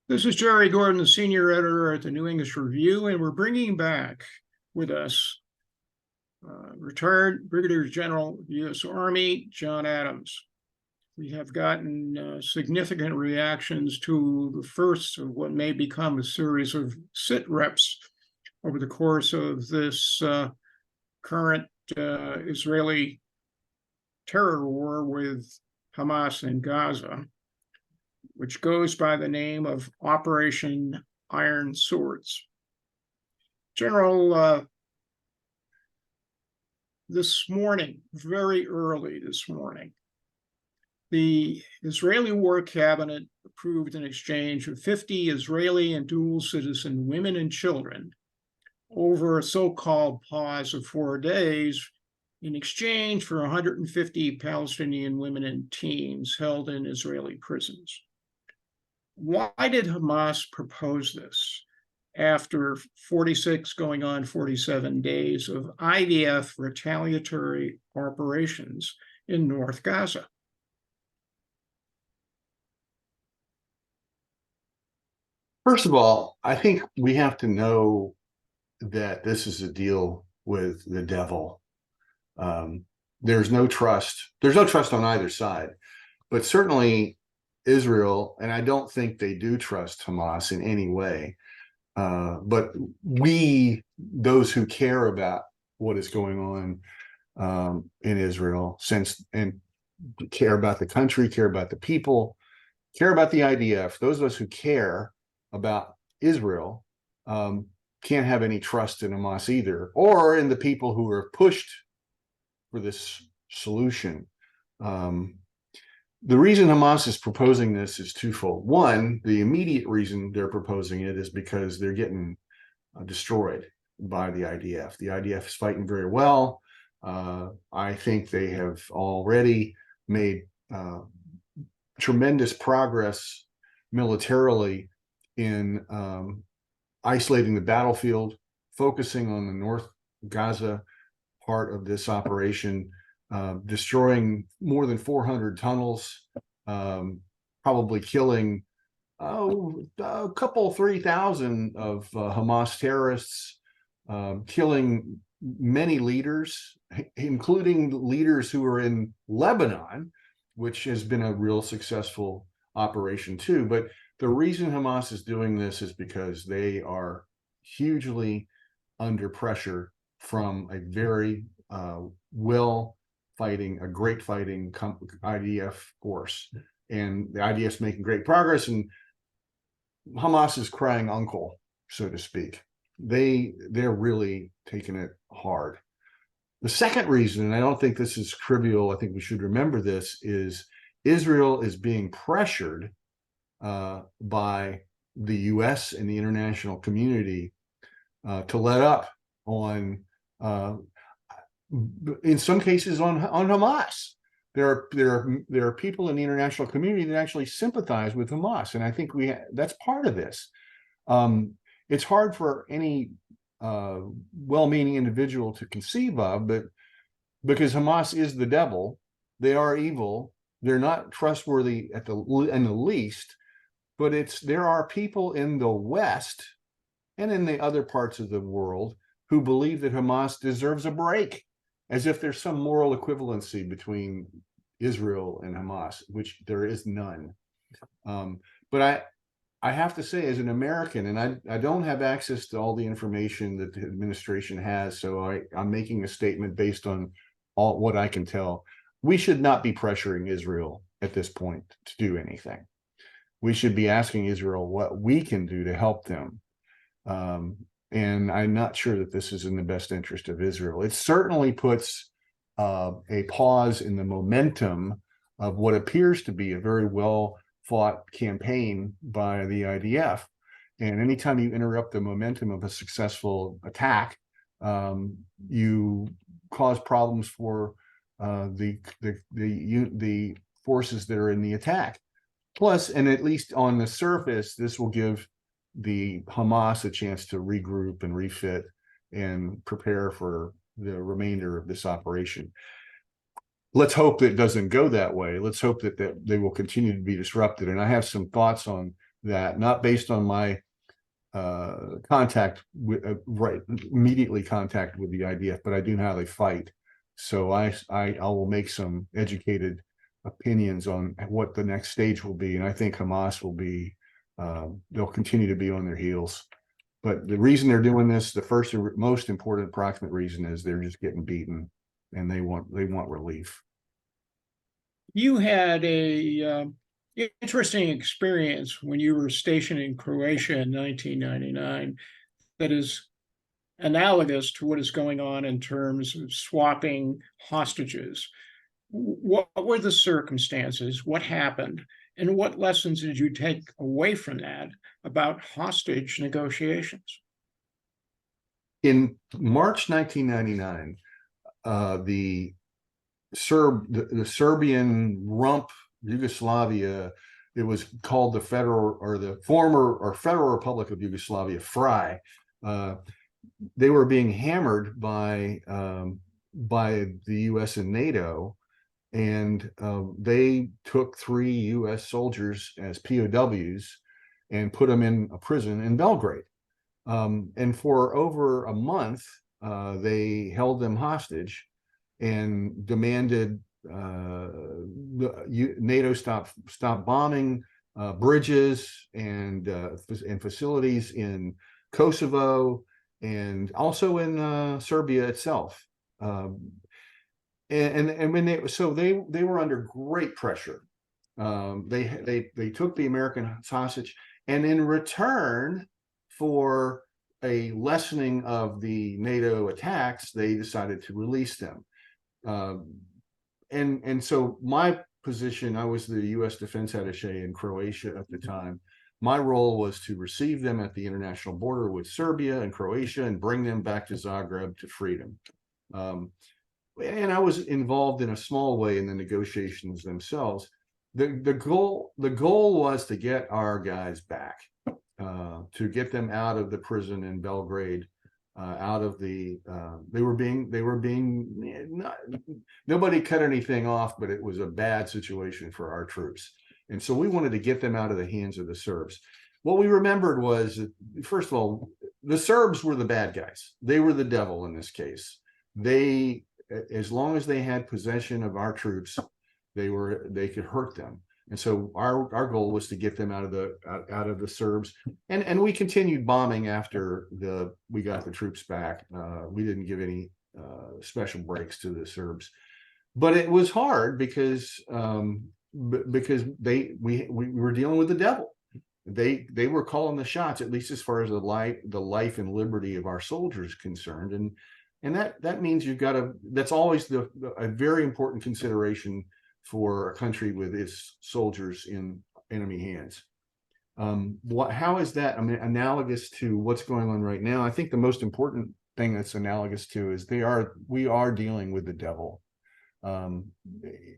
This is Jerry Gordon, the senior editor at the New English Review, and we're bringing back with us retired Brigadier General of the US Army, John Adams. We have gotten significant reactions to the first of what may become a series of sit reps over the course of this current Israeli terror war with Hamas in Gaza, which goes by the name of Operation Iron Swords. General, this morning, very early this morning, the Israeli War Cabinet approved an exchange of 50 Israeli and dual citizen women and children over a so-called pause of 4 days in exchange for 150 Palestinian women and teens held in Israeli prisons. Why did Hamas propose this after 46 going on 47 days of IDF retaliatory operations in North Gaza? First of all, I think we have to know that this is a deal with the devil. There's no trust. There's no trust on either side, but certainly Israel, and I don't think they do trust Hamas in any way. But we, those who care about what is going on in Israel, and care about the country, care about the people, care about the IDF, those of us who care about Israel can't have any trust in Hamas either, or in the people who are pushed for this solution. The reason Hamas is proposing this is twofold. One, the immediate reason they're proposing it is because they're getting destroyed by the IDF. The IDF is fighting very well. I think they have already made tremendous progress militarily in isolating the battlefield, focusing on the North Gaza part of this operation, destroying more than 400 tunnels, probably killing a couple, 3,000 of Hamas terrorists, killing many leaders, including leaders who are in Lebanon, which has been a real successful operation too. But the reason Hamas is doing this is because they are hugely under pressure from a very great fighting IDF force. And the IDF is making great progress, and Hamas is crying uncle, so to speak. They're really taking it hard. The second reason, and I don't think this is trivial, I think we should remember this, is Israel is being pressured by the US and the international community to let up on, in some cases, on Hamas. There are people in the international community that actually sympathize with Hamas, and I think that's part of this. It's hard for any well-meaning individual to conceive of, but because Hamas is the devil, they are evil. They're not trustworthy in the least. But there are people in the West and in the other parts of the world who believe that Hamas deserves a break, as if there's some moral equivalency between Israel and Hamas, which there is none. But I have to say, as an American, and I don't have access to all the information that the administration has, so I'm making a statement based on all what I can tell. We should not be pressuring Israel at this point to do anything. We should be asking Israel what we can do to help them. And I'm not sure that this is in the best interest of Israel. It certainly puts a pause in the momentum of what appears to be a very well-fought campaign by the IDF. And anytime you interrupt the momentum of a successful attack, you cause problems for the forces that are in the attack. Plus, and at least on the surface, this will give the Hamas a chance to regroup and refit and prepare for the remainder of this operation. Let's hope that it doesn't go that way. Let's hope that they will continue to be disrupted. And I have some thoughts on that, not based on my contact with immediately contact with the IDF, but I do know how they fight. So I will make some educated opinions on what the next stage will be, and I think Hamas will be they'll continue to be on their heels. But the reason they're doing this, the first and most important approximate reason, is they're just getting beaten, and they want relief. You had a interesting experience when you were stationed in Croatia in 1999 that is analogous to what is going on in terms of swapping hostages. What were the circumstances? What happened? And what lessons did you take away from that about hostage negotiations? In March 1999, the Serbian rump Yugoslavia, it was called the Federal or the former or Federal Republic of Yugoslavia, FRY. They were being hammered by the US and NATO, and they took 3 US soldiers as POWs and put them in a prison in Belgrade. And for over a month, they held them hostage and demanded NATO stop bombing bridges and facilities in Kosovo and also in Serbia itself. And when they were under great pressure. They took the American hostage, and in return for a lessening of the NATO attacks, they decided to release them. And so my position, I was the U.S. Defense Attaché in Croatia at the time. My role was to receive them at the international border with Serbia and Croatia and bring them back to Zagreb to freedom. And I was involved in a small way in the negotiations themselves. The goal was to get our guys back, to get them out of the prison in Belgrade, out of the nobody cut anything off, but it was a bad situation for our troops. And so we wanted to get them out of the hands of the Serbs. What we remembered was, first of all, the Serbs were the bad guys. They were the devil in this case. They, as long as they had possession of our troops, they could hurt them. And so our goal was to get them out of the Serbs, and we continued bombing after we got the troops back. We didn't give any special breaks to the Serbs, but it was hard because we were dealing with the devil. They were calling the shots, at least as far as the life and liberty of our soldiers concerned, and that means you've got to. That's always a very important consideration for a country with its soldiers in enemy hands. How is that analogous to what's going on right now? I think the most important thing that's analogous to is we are dealing with the devil.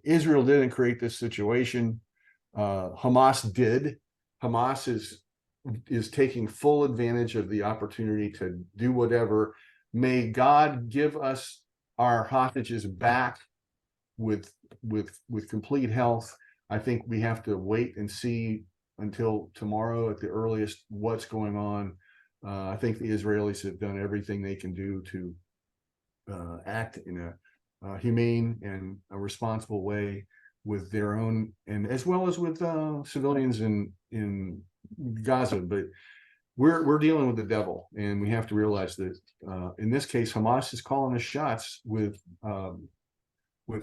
Israel didn't create this situation. Hamas did. Hamas is taking full advantage of the opportunity to do whatever. May God give us our hostages back with complete health. I think we have to wait and see until tomorrow at the earliest what's going on. I think the Israelis have done everything they can do to act in a humane and a responsible way with their own, and as well as with civilians in Gaza. But we're dealing with the devil, and we have to realize that in this case, Hamas is calling the shots with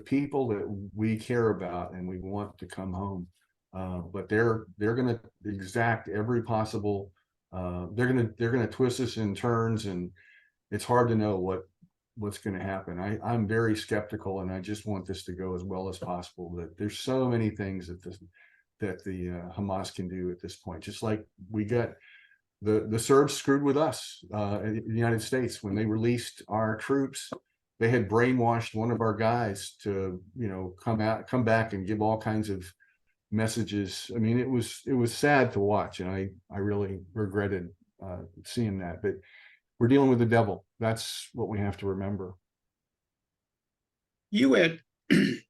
people that we care about and we want to come home. But they're going to exact every possible. They're going to twist us in turns, and it's hard to know what's going to happen. I'm very skeptical, and I just want this to go as well as possible. That there's so many things that the Hamas can do at this point. Just like we got the Serbs screwed with us in the United States when they released our troops. They had brainwashed one of our guys to, come back and give all kinds of messages. I mean, it was sad to watch, and I really regretted seeing that. But we're dealing with the devil. That's what we have to remember. You had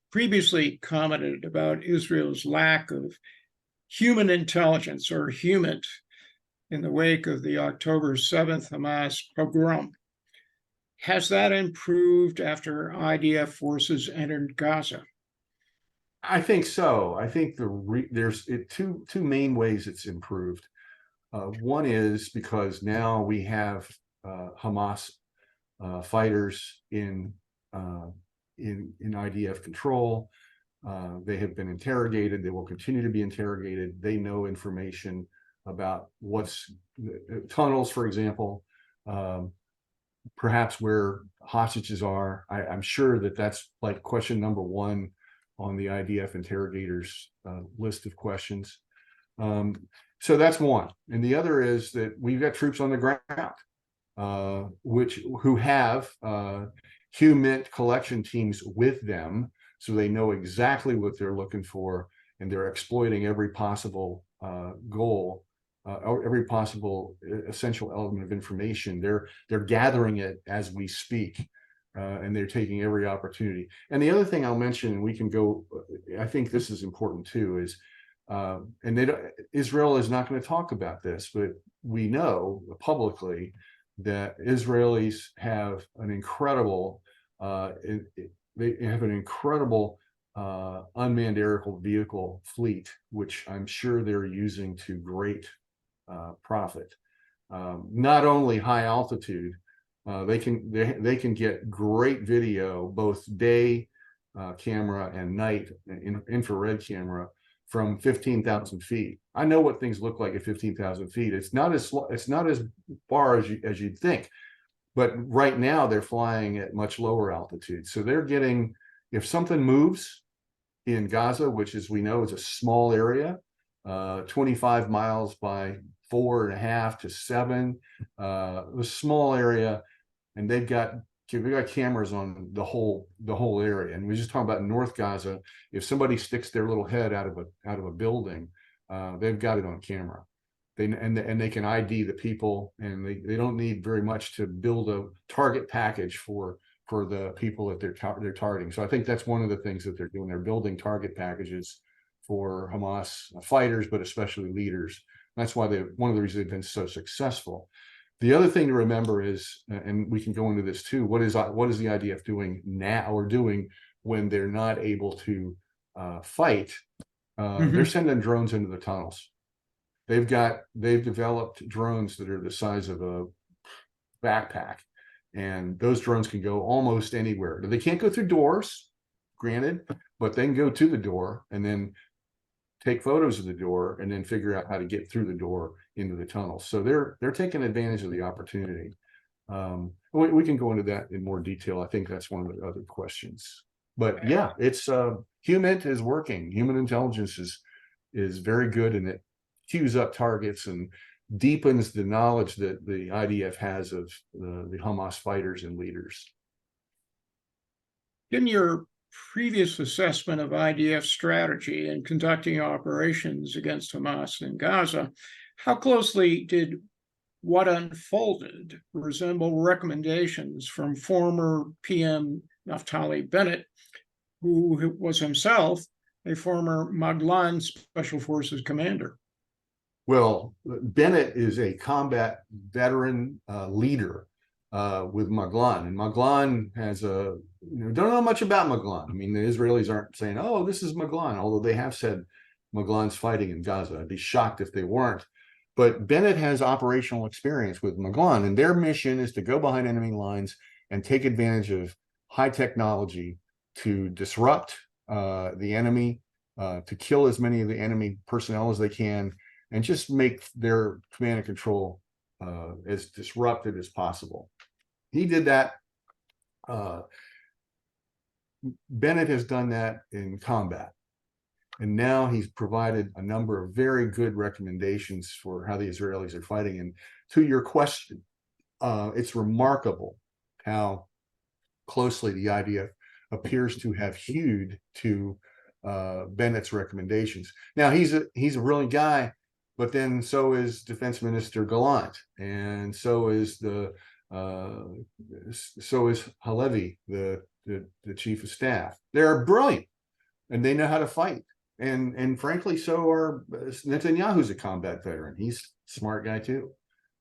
previously commented about Israel's lack of human intelligence, or HUMINT, in the wake of the October 7th Hamas pogrom. Has that improved after IDF forces entered Gaza? I think so. I think there's two main ways it's improved. One is because now we have Hamas fighters in IDF control. They have been interrogated. They will continue to be interrogated. They know information about what's tunnels, for example, perhaps where hostages are. I'm sure that's like question number one on the IDF interrogators list of questions. So that's one. And the other is that we've got troops on the ground, who have HUMINT collection teams with them, so they know exactly what they're looking for, and they're exploiting every possible goal, or every possible essential element of information. They're gathering it as we speak, and they're taking every opportunity. And the other thing I'll mention, and we can go, I think this is important too, is Israel is not going to talk about this, but we know publicly that Israelis have an incredible unmanned aerial vehicle fleet, which I'm sure they're using to great profit. Not only high altitude, they can get great video, both day camera and night infrared camera, from 15,000 feet. I know what things look like at 15,000 feet. It's not as far as you'd think, but right now they're flying at much lower altitude. So they're getting, if something moves in Gaza, which, as we know, is a small area, 25 miles by 4.5 to 7, a small area, and we got cameras on the whole area. And we just talking about North Gaza. If somebody sticks their little head out of a building, they've got it on camera. They can ID the people, and they don't need very much to build a target package for the people that they're targeting. So I think that's one of the things that they're doing. They're building target packages for Hamas fighters, but especially leaders. That's why one of the reasons they've been so successful. The other thing to remember is, and we can go into this too, what is the IDF doing now, or doing when they're not able to fight? They're sending drones into the tunnels. They've developed drones that are the size of a backpack, and those drones can go almost anywhere. They can't go through doors, granted, but they can go to the door and then take photos of the door and then figure out how to get through the door into the tunnel. So they're taking advantage of the opportunity. We can go into that in more detail. I think that's one of the other questions. But yeah, it's HUMINT is working. Human intelligence is very good, and it queues up targets and deepens the knowledge that the IDF has of the Hamas fighters and leaders. In your previous assessment of IDF strategy in conducting operations against Hamas in Gaza, how closely did what unfolded resemble recommendations from former PM Naftali Bennett, who was himself a former Maglan Special Forces commander? Well, Bennett is a combat veteran leader with Maglan, and Maglan has don't know much about Maglan. I mean, the Israelis aren't saying, "Oh, this is Maglan," although they have said Maglan's fighting in Gaza. I'd be shocked if they weren't. But Bennett has operational experience with Maglan, and their mission is to go behind enemy lines and take advantage of high technology to disrupt the enemy, to kill as many of the enemy personnel as they can, and just make their command and control as disruptive as possible. He did that. Bennett has done that in combat. And now he's provided a number of very good recommendations for how the Israelis are fighting. And to your question, it's remarkable how closely the IDF appears to have hewed to Bennett's recommendations. Now, he's a brilliant guy, but then so is Defense Minister Gallant, and so is Halevi, the chief of staff. They're brilliant, and they know how to fight. and frankly, so are Netanyahu's a combat veteran. He's a smart guy too.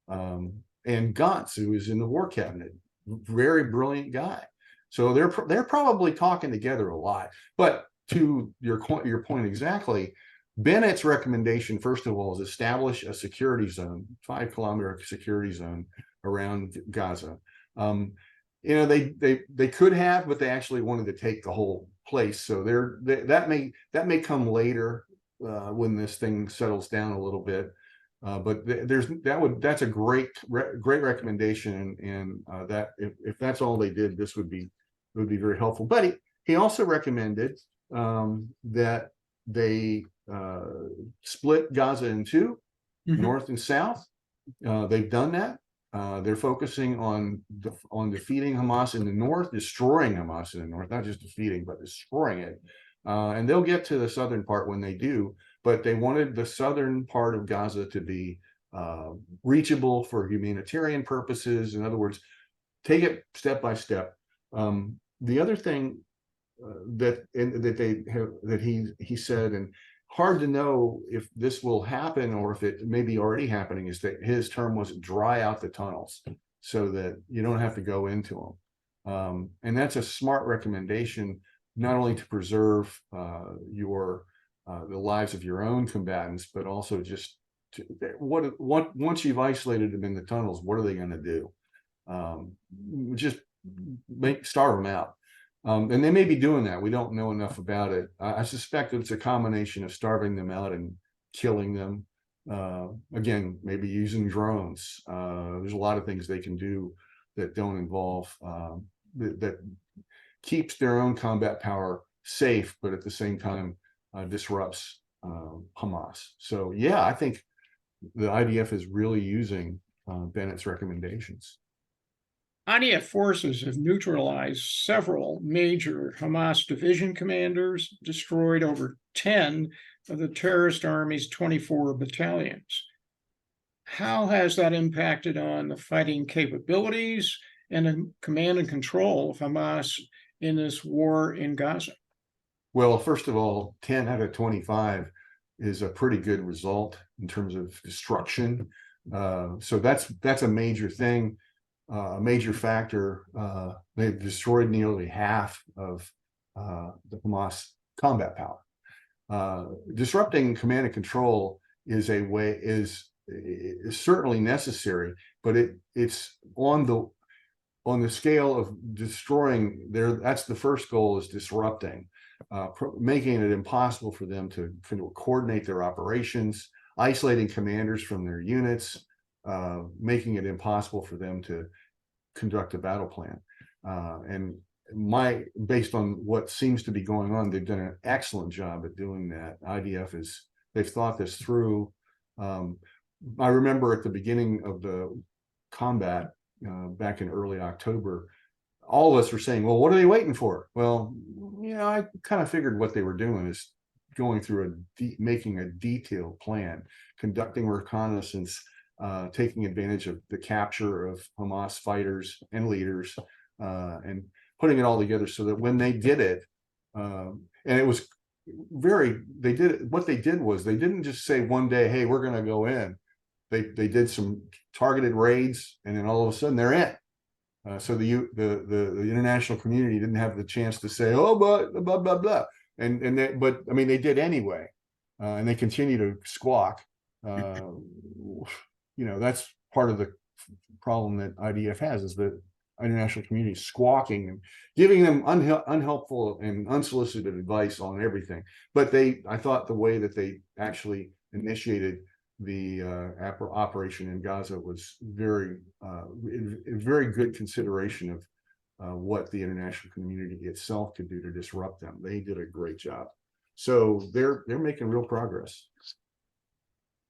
And Gantz, who is in the war cabinet, very brilliant guy. So they're probably talking together a lot. But to your point exactly, Bennett's recommendation, first of all, is establish a security zone, 5-kilometer security zone around Gaza. You know, they could have, but they actually wanted to take the whole place. So that may come later when this thing settles down a little bit. But that's a great recommendation, and that if that's all they did, this would be very helpful. But he also recommended that they split Gaza in two, north and south. They've done that. They're focusing on defeating Hamas in the north, destroying Hamas in the north, not just defeating, but destroying it. And they'll get to the southern part when they do, but they wanted the southern part of Gaza to be reachable for humanitarian purposes. In other words, take it step by step. The other thing that he said, and hard to know if this will happen or if it may be already happening, is that his term was dry out the tunnels so that you don't have to go into them. And that's a smart recommendation, not only to preserve the lives of your own combatants, but also just to, once you've isolated them in the tunnels, what are they going to do? Just starve them out. And they may be doing that. We don't know enough about it. I suspect that it's a combination of starving them out and killing them. Again, maybe using drones. There's a lot of things they can do that don't involve, that keeps their own combat power safe, but at the same time disrupts Hamas. So yeah, I think the IDF is really using Bennett's recommendations. IDF forces have neutralized several major Hamas division commanders, destroyed over 10 of the terrorist army's 24 battalions. How has that impacted on the fighting capabilities and the command and control of Hamas in this war in Gaza? Well, first of all, 10 out of 25 is a pretty good result in terms of destruction. So that's a major thing. A major factor. They've destroyed nearly half of the Hamas combat power. Disrupting command and control is certainly necessary, but it's on the scale of destroying that's the first goal, is disrupting, making it impossible for them to coordinate their operations, isolating commanders from their units, making it impossible for them to conduct a battle plan. And based on what seems to be going on, they've done an excellent job at doing that. IDF they've thought this through. I remember at the beginning of the combat back in early October, all of us were saying, well, what are they waiting for? Well, I kind of figured what they were doing is going through making a detailed plan, conducting reconnaissance, taking advantage of the capture of Hamas fighters and leaders, and putting it all together so that when they did it, and it was what they did was they didn't just say one day, hey, we're going to go in. They did some targeted raids, and then all of a sudden they're in. So the international community didn't have the chance to say, oh, but blah blah blah, but I mean they did anyway, and they continue to squawk. That's part of the problem that IDF has, is that international community squawking and giving them unhelpful and unsolicited advice on everything. But I thought the way that they actually initiated the operation in Gaza was very good consideration of what the international community itself could do to disrupt them. They did a great job. So they're making real progress.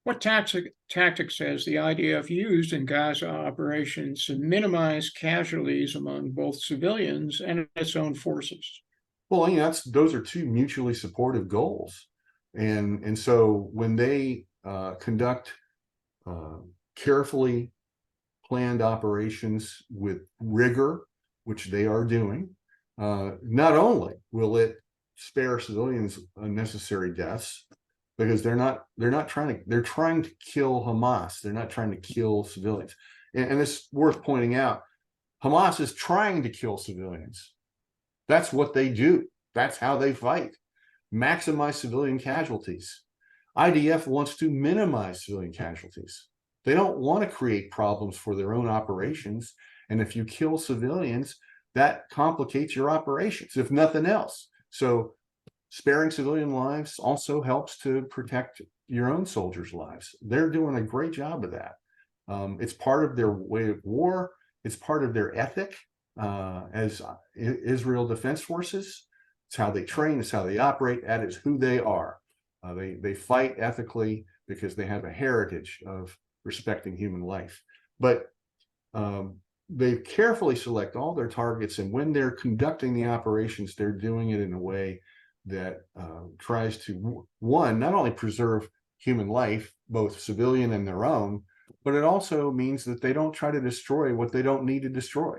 What tactics has the IDF used in Gaza operations to minimize casualties among both civilians and its own forces? Well, those are two mutually supportive goals, and so when they conduct carefully planned operations with rigor, which they are doing, not only will it spare civilians unnecessary deaths, because they're trying to kill Hamas. They're not trying to kill civilians. And it's worth pointing out, Hamas is trying to kill civilians. That's what they do. That's how they fight. Maximize civilian casualties. IDF wants to minimize civilian casualties. They don't want to create problems for their own operations. And if you kill civilians, that complicates your operations, if nothing else. So sparing civilian lives also helps to protect your own soldiers' lives. They're doing a great job of that. It's part of their way of war. It's part of their ethic as Israel Defense Forces. It's how they train. It's how they operate. That is who they are. They fight ethically because they have a heritage of respecting human life. But they carefully select all their targets, and when they're conducting the operations, they're doing it in a way that tries to, one, not only preserve human life, both civilian and their own, but it also means that they don't try to destroy what they don't need to destroy.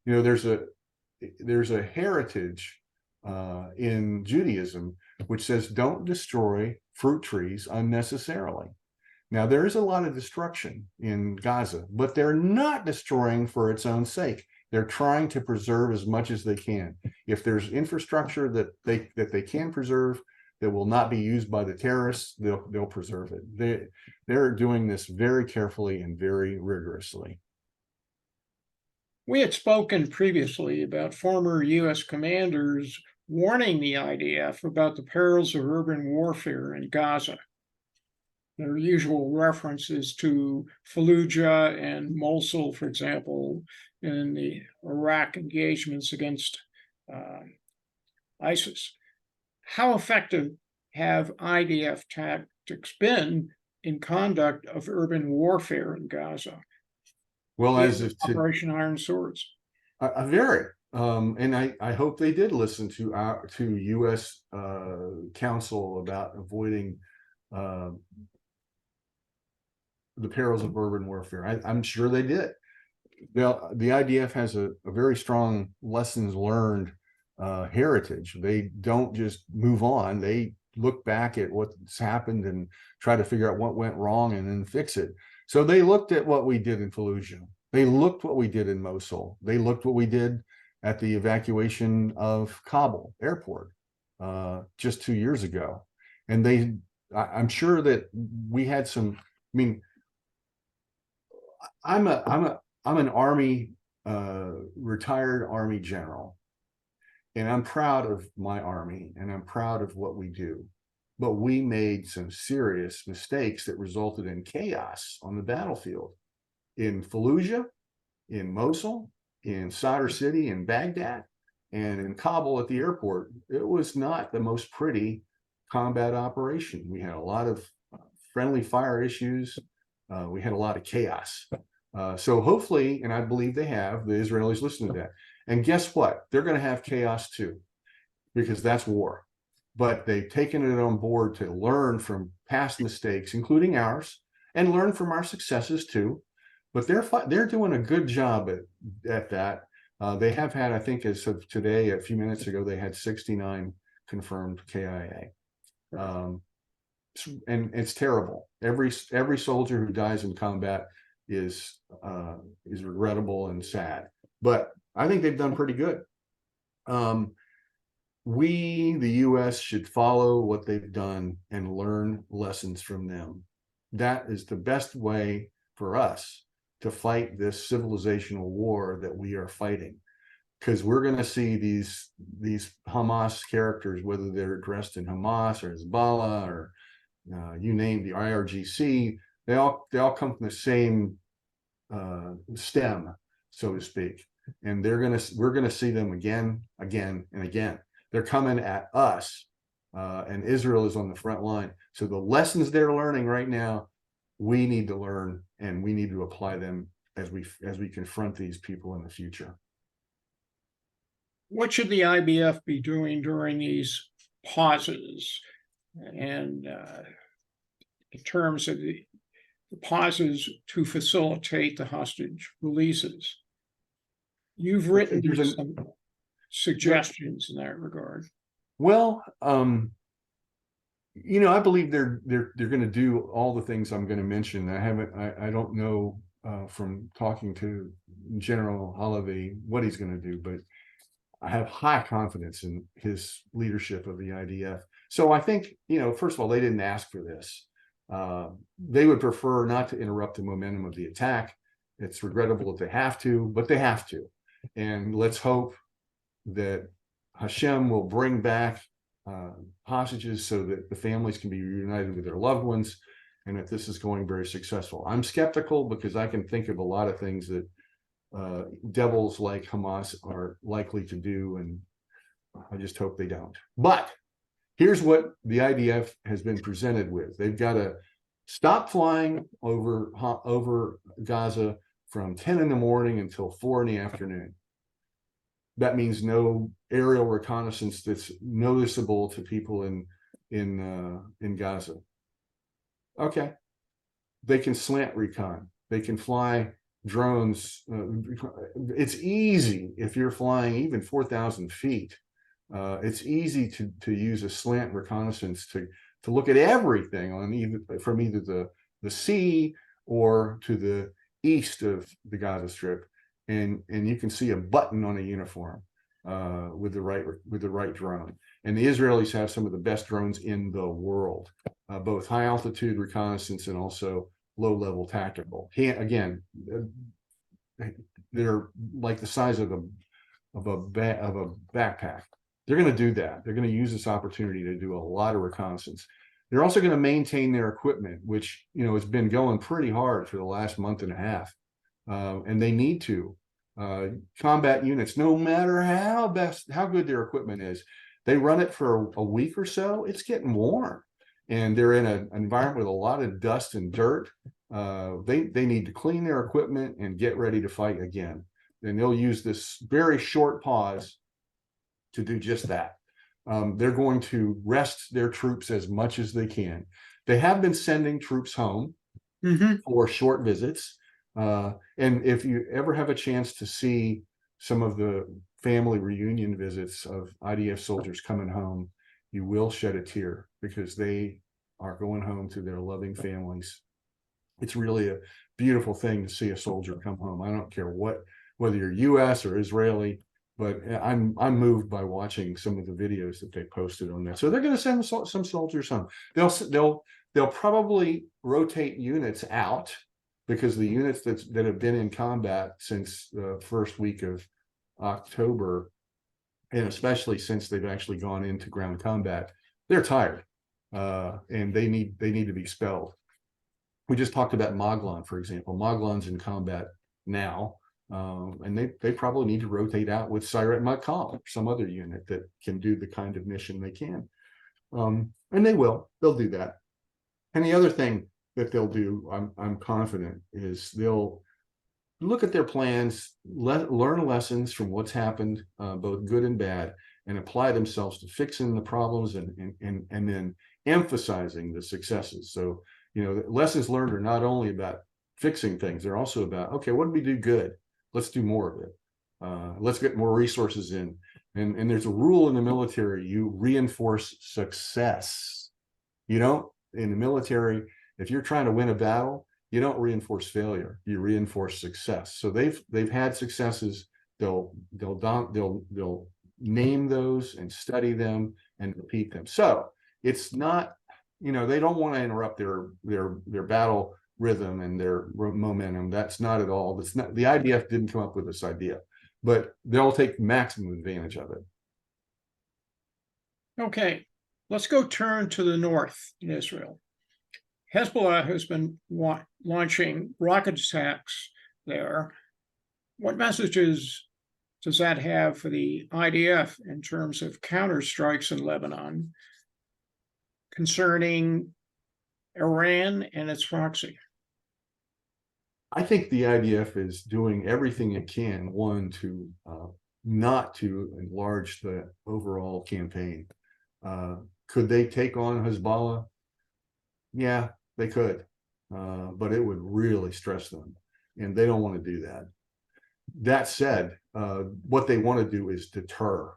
You know, there's a heritage in Judaism which says don't destroy fruit trees unnecessarily. Now, there is a lot of destruction in Gaza, but they're not destroying for its own sake. They're trying to preserve as much as they can. If there's infrastructure that they can preserve that will not be used by the terrorists, they'll preserve it. They're doing this very carefully and very rigorously. We had spoken previously about former U.S. commanders warning the IDF about the perils of urban warfare in Gaza. Their usual references to Fallujah and Mosul, for example, in the Iraq engagements against ISIS. How effective have IDF tactics been in conduct of urban warfare in Gaza? Well, as of Operation Iron Swords. Very. And I hope they did listen to U.S. counsel about avoiding the perils of urban warfare. I'm sure they did. Now, the IDF has a very strong lessons learned heritage. They don't just move on. They look back at what's happened and try to figure out what went wrong and then fix it. So they looked at what we did in Fallujah. They looked what we did in Mosul. They looked what we did at the evacuation of Kabul airport just 2 years ago. And I'm sure that we had some, I mean, I'm an Army, retired Army general, and I'm proud of my Army and I'm proud of what we do. But we made some serious mistakes that resulted in chaos on the battlefield. In Fallujah, in Mosul, in Sadr City, in Baghdad, and in Kabul at the airport. It was not the most pretty combat operation. We had a lot of friendly fire issues. We had a lot of chaos. So hopefully, and I believe they have, the Israelis listen to that. And guess what? They're going to have chaos too, because that's war. But they've taken it on board to learn from past mistakes, including ours, and learn from our successes too. But they're doing a good job at that. They have had, I think, as of today, a few minutes ago, they had 69 confirmed KIA. And it's terrible. Every soldier who dies in combat is regrettable and sad. But I think they've done pretty good. We, the U.S., should follow what they've done and learn lessons from them. That is the best way for us to fight this civilizational war that we are fighting, because we're going to see these Hamas characters, whether they're dressed in Hamas or Hezbollah or you name the IRGC, they all come from the same stem, so to speak, and we're gonna see them again and again. They're coming at us, and Israel is on the front line. So the lessons they're learning right now, we need to learn, and we need to apply them as we confront these people in the future. What should the IDF be doing during these pauses, and in terms of the pauses to facilitate the hostage releases? You've written some suggestions in that regard. Well, I believe they're going to do all the things I'm going to mention. I don't know from talking to General Holiday what he's going to do, but I have high confidence in his leadership of the IDF. So I think, first of all, they didn't ask for this. They would prefer not to interrupt the momentum of the attack. It's regrettable that they have to, but they have to. And let's hope that Hashem will bring back hostages so that the families can be reunited with their loved ones, and that this is going very successful. I'm skeptical because I can think of a lot of things that devils like Hamas are likely to do, and I just hope they don't. But here's what the IDF has been presented with. They've got to stop flying over Gaza from 10 in the morning until 4 in the afternoon. That means no aerial reconnaissance that's noticeable to people in Gaza. Okay, they can slant recon. They can fly drones. It's easy if you're flying even 4,000 feet. It's easy to use a slant reconnaissance to look at everything from either the sea or to the east of the Gaza Strip, and you can see a button on a uniform with the right drone. And the Israelis have some of the best drones in the world, both high altitude reconnaissance and also low level tactical. Again, they're like the size of a backpack. They're going to do that. They're going to use this opportunity to do a lot of reconnaissance. They're also going to maintain their equipment, which has been going pretty hard for the last month and a half, and they need to. Combat units, no matter how good their equipment is, they run it for a week or so, it's getting warm, and they're in an environment with a lot of dust and dirt. They need to clean their equipment and get ready to fight again. And they'll use this very short pause to do just that. They're going to rest their troops as much as they can. They have been sending troops home for short visits. And if you ever have a chance to see some of the family reunion visits of IDF soldiers coming home, you will shed a tear because they are going home to their loving families. It's really a beautiful thing to see a soldier come home. I don't care whether you're US or Israeli, but I'm moved by watching some of the videos that they posted on that. So they're going to send some soldiers home. They'll probably rotate units out, because the units that have been in combat since the first week of October, and especially since they've actually gone into ground combat, they're tired, and they need to be expelled. We just talked about Maglan, for example. Maglan's in combat now, and they probably need to rotate out with Sayeret Matkal, some other unit that can do the kind of mission they can, and they'll do that. And the other thing that they'll do, I'm confident, is they'll look at their plans, learn lessons from what's happened, both good and bad, and apply themselves to fixing the problems and then emphasizing the successes. So, lessons learned are not only about fixing things, they're also about, okay, what did we do good? Let's do more of it. Let's get more resources in. And there's a rule in the military: you reinforce success. You don't, in the military, if you're trying to win a battle, you don't reinforce failure. You reinforce success. So they've had successes. They'll name those and study them and repeat them. So it's not, they don't want to interrupt their battle rhythm and their momentum. That's not at all. That's not, the IDF didn't come up with this idea, but they'll take maximum advantage of it. Okay, let's go turn to the north in Israel. Hezbollah has been launching rocket attacks there. What messages does that have for the IDF in terms of counterstrikes in Lebanon concerning Iran and its proxy? I think the IDF is doing everything it can, one, to not to enlarge the overall campaign. Could they take on Hezbollah? Yeah, they could, but it would really stress them, and they don't want to do that. That said, what they want to do is deter.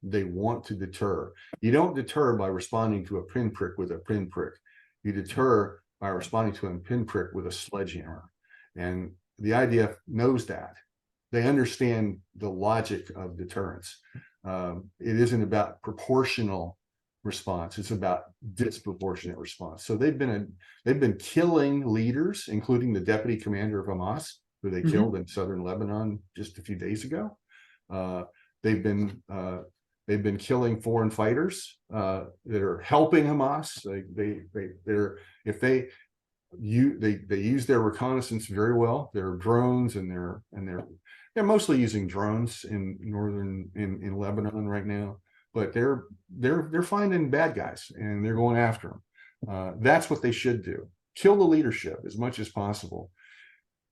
They want to deter. You don't deter by responding to a pinprick with a pinprick. You deter by responding to a pinprick with a sledgehammer. And the IDF knows that. They understand the logic of deterrence. It isn't about proportional response. It's about disproportionate response. So they've been killing leaders, including the deputy commander of Hamas, who they killed in southern Lebanon just a few days ago. They've been killing foreign fighters that are helping Hamas. They use their reconnaissance very well. Their drones and they're mostly using drones in in Lebanon right now. But they're finding bad guys and they're going after them. That's what they should do. Kill the leadership as much as possible.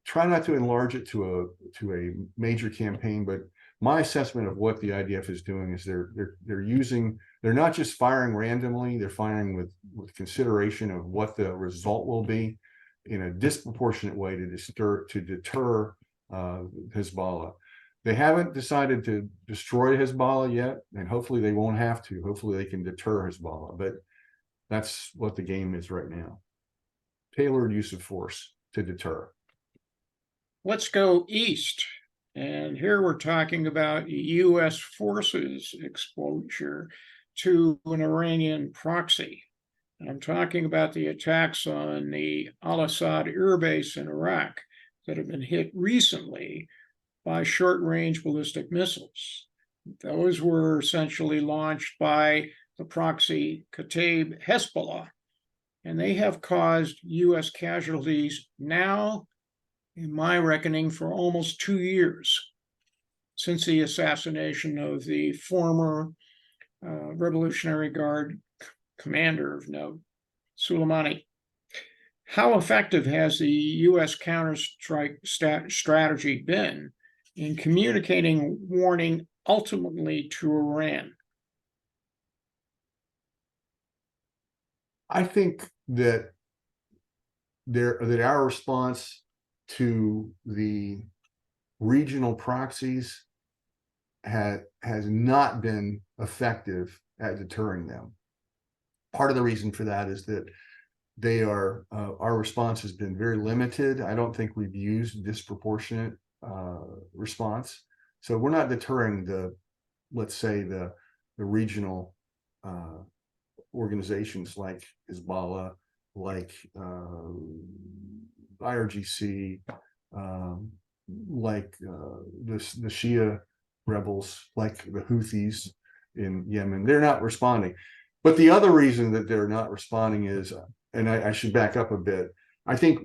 Try not to enlarge it to a major campaign, but my assessment of what the IDF is doing is they're not just firing randomly, they're firing with consideration of what the result will be in a disproportionate way to deter Hezbollah. They haven't decided to destroy Hezbollah yet, and hopefully they won't have to. Hopefully they can deter Hezbollah, but that's what the game is right now. Tailored use of force to deter. Let's go east. And here we're talking about U.S. forces exposure to an Iranian proxy. And I'm talking about the attacks on the Al-Assad air base in Iraq that have been hit recently by short-range ballistic missiles. Those were essentially launched by the proxy Kataib Hezbollah, and they have caused U.S. casualties now, in my reckoning, for almost 2 years since the assassination of the former Revolutionary Guard commander of note, Soleimani. How effective has the U.S. counterstrike strategy been in communicating warning ultimately to Iran? I think that our response to the regional proxies has not been effective at deterring them. Part of the reason for that is that our response has been very limited. I don't think we've used disproportionate response. So we're not deterring let's say the regional organizations like Hezbollah, like IRGC, like the Shia rebels, like the Houthis in Yemen. They're not responding. But the other reason that they're not responding is, and I should back up a bit, I think,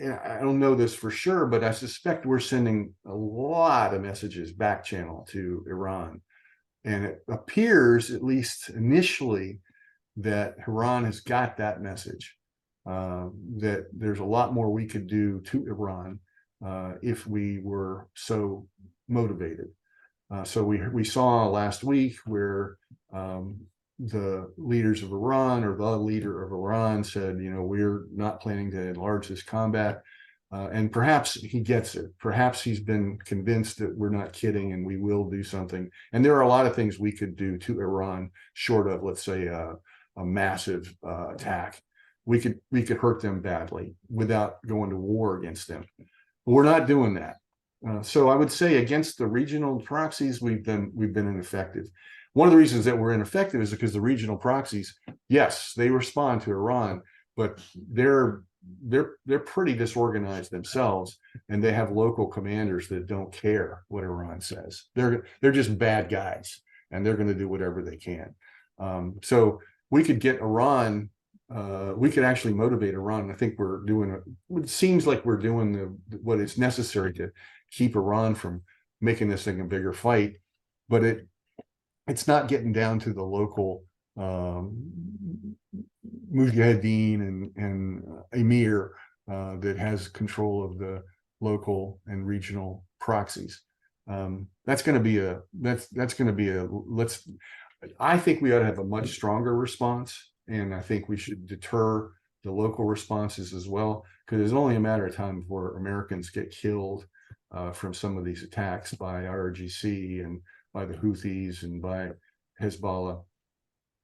I don't know this for sure, but I suspect we're sending a lot of messages back channel to Iran. And it appears, at least initially, that Iran has got that message, that there's a lot more we could do to Iran if we were so motivated. So we saw last week where the leaders of Iran, or the leader of Iran, said, we're not planning to enlarge this combat. And perhaps he gets it. Perhaps he's been convinced that we're not kidding and we will do something. And there are a lot of things we could do to Iran, short of, let's say, a massive attack. We could hurt them badly without going to war against them. But we're not doing that. So I would say against the regional proxies, we've been ineffective. One of the reasons that we're ineffective is because the regional proxies, yes, they respond to Iran, but they're pretty disorganized themselves, and they have local commanders that don't care what Iran says. They're just bad guys, and they're going to do whatever they can. So we could get Iran. We could actually motivate Iran. I think we're doing it seems like we're doing what is necessary to keep Iran from making this thing a bigger fight, but it's not getting down to the local mujahideen and emir that has control of the local and regional proxies. That's going to be I think we ought to have a much stronger response, and I think we should deter the local responses as well, because it's only a matter of time before Americans get killed from some of these attacks by IRGC and by the Houthis and by Hezbollah.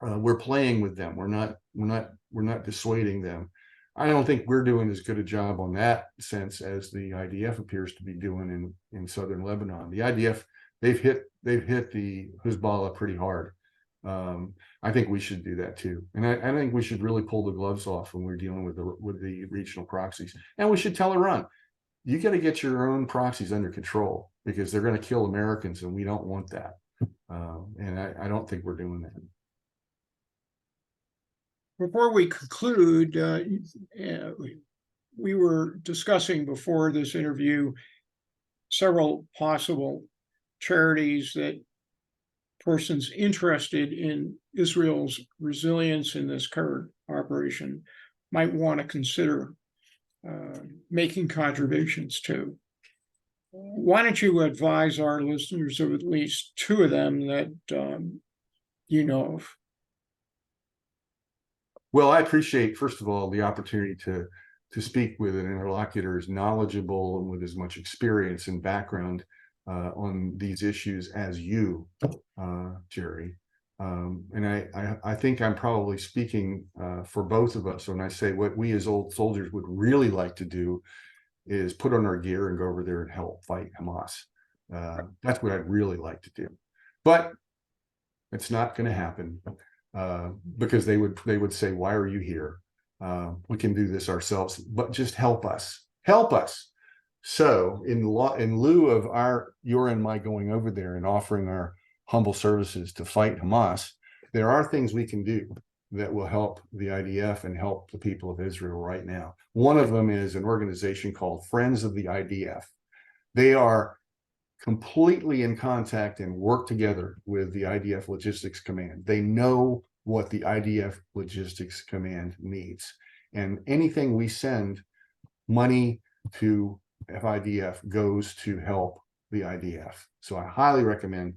We're playing with them. We're not dissuading them. I don't think we're doing as good a job on that sense as the IDF appears to be doing in southern Lebanon. The IDF, they've hit the Hezbollah pretty hard. I think we should do that too, and I think we should really pull the gloves off when we're dealing with the regional proxies. And we should tell Iran, you got to get your own proxies under control, because they're going to kill Americans, and we don't want that. And I don't think we're doing that. Before we conclude, we were discussing before this interview several possible charities that persons interested in Israel's resilience in this current operation might want to consider making contributions to. Why don't you advise our listeners of at least two of them that you know of? Well, I appreciate, first of all, the opportunity to speak with an interlocutor as knowledgeable and with as much experience and background on these issues as you, Jerry. And I think I'm probably speaking for both of us when I say what we as old soldiers would really like to do is put on our gear and go over there and help fight Hamas. That's what I'd really like to do. But it's not going to happen because they would say, why are you here? We can do this ourselves, but just help us. Help us. So in lieu of your and my going over there and offering our humble services to fight Hamas, there are things we can do that will help the IDF and help the people of Israel right now. One of them is an organization called Friends of the IDF. They are completely in contact and work together with the IDF Logistics Command. They know what the IDF Logistics Command needs. And anything we send money to FIDF goes to help the IDF. So I highly recommend,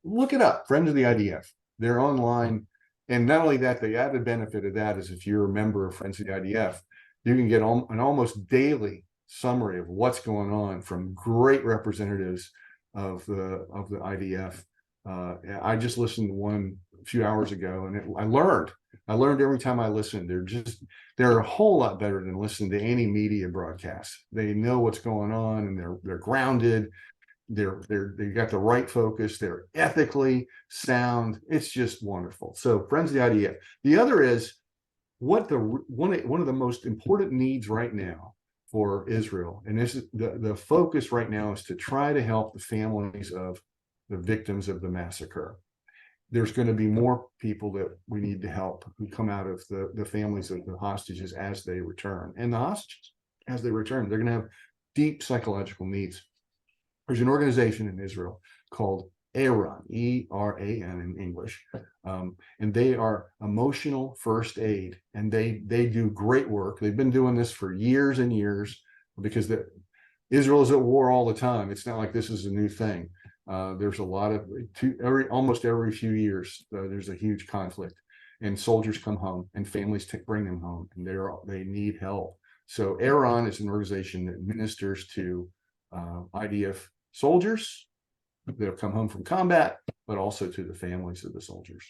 look it up, Friends of the IDF. They're online. And not only that, the added benefit of that is if you're a member of Friends of the IDF, you can get an almost daily summary of what's going on from great representatives of the IDF. I just listened to one a few hours ago, and I learned every time I listened. They're a whole lot better than listening to any media broadcast. They know what's going on, and they're grounded. They got the right focus. They're ethically sound. It's just wonderful. So Friends of the IDF. The other is one of the most important needs right now for Israel, and this is the focus right now, is to try to help the families of the victims of the massacre. There's going to be more people that we need to help who come out of the families of the hostages as they return. And the hostages, as they return, they're going to have deep psychological needs. There's an organization in Israel called Iran, E-R-A-N in English, and they are emotional first aid, and they do great work. They've been doing this for years and years, because Israel is at war all the time. It's not like this is a new thing. There's a lot of almost every few years there's a huge conflict, and soldiers come home and families bring them home, and they need help. So Iran is an organization that ministers to IDF soldiers that have come home from combat, but also to the families of the soldiers.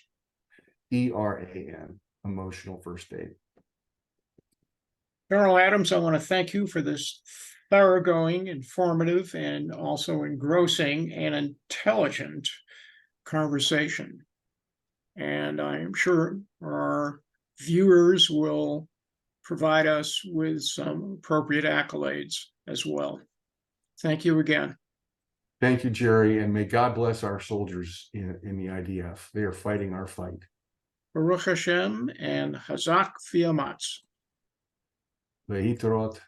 ERAN, emotional first aid. General Adams, I want to thank you for this thoroughgoing, informative, and also engrossing and intelligent conversation. And I'm sure our viewers will provide us with some appropriate accolades as well. Thank you again. Thank you, Jerry, and may God bless our soldiers in the IDF. They are fighting our fight. Baruch Hashem and Hazak Fiamatz. Lehitarot.